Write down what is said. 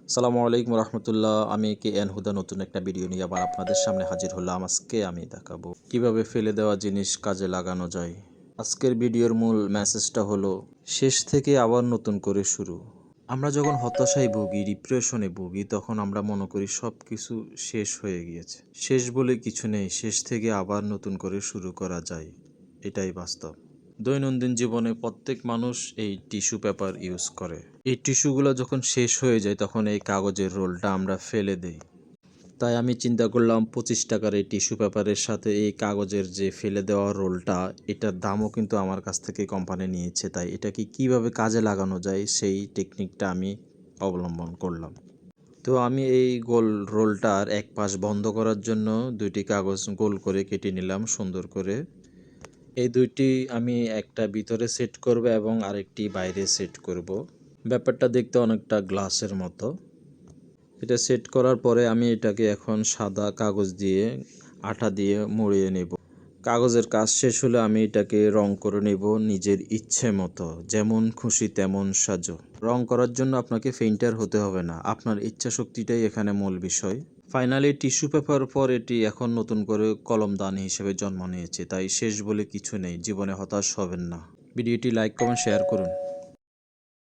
আসসালামু আলাইকুম রহমতুল্লাহ। আমি কে এন হুদা নতুন একটা ভিডিও নিয়ে আবার আপনাদের সামনে হাজির হলাম। আজকে আমি দেখাবো কিভাবে ফেলে দেওয়া জিনিস কাজে লাগানো যায়। আজকের ভিডিওর মূল মেসেজটা হলো শেষ থেকে আবার নতুন করে শুরু। আমরা যখন হতাশায় ভুগি, ডিপ্রেশনে ভুগি, তখন আমরা মনে করি সব কিছু শেষ হয়ে গিয়েছে। শেষ বলে কিছু নেই, শেষ থেকে আবার নতুন করে শুরু করা যায়, এটাই বাস্তব। দৈনন্দিন জীবনে প্রত্যেক মানুষ এই টিস্যু পেপার ইউজ করে। এই টিস্যুগুলো যখন শেষ হয়ে যায় তখন এই কাগজের রোলটা আমরা ফেলে দেই। তাই আমি চিন্তা করলাম 25 টাকার এই টিস্যু পেপারের সাথে এই কাগজের যে ফেলে দেওয়া রোলটা, এটার দামও কিন্তু আমার কাছ থেকে কোম্পানি নিয়েছে। তাই এটাকে কিভাবে কাজে লাগানো যায় সেই টেকনিকটা আমি অবলম্বন করলাম। তো আমি এই গোল রোলটার এক পাশ বন্ধ করার জন্য দুইটি কাগজ গোল করে কেটে নিলাম সুন্দর করে। এই দুইটি আমি একটা ভিতরে সেট করব এবং আরেকটি বাইরে সেট করব। ব্যাপারটা দেখতে অনেকটা গ্লাসের মতো। এটা সেট করার পরে আমি এটাকে এখন সাদা কাগজ দিয়ে আঠা দিয়ে মুড়িয়ে নেব। কাগজের কাজ শেষ হলে আমি এটাকে রং করে নেব নিজের ইচ্ছে মতো, যেমন খুশি তেমন সাজো। রং করার জন্য আপনাকে পেইন্টার হতে হবে না, আপনার ইচ্ছা শক্তিটাই এখানে মূল বিষয়। ফাইনালি টিস্যু পেপার পর এটি এখন নতুন করে কলমদানি হিসেবে জন্ম নিয়েছে। তাই শেষ বলে কিছু নেই, জীবনে হতাশ হবেন না। ভিডিওটি লাইক কমেন্ট শেয়ার করুন।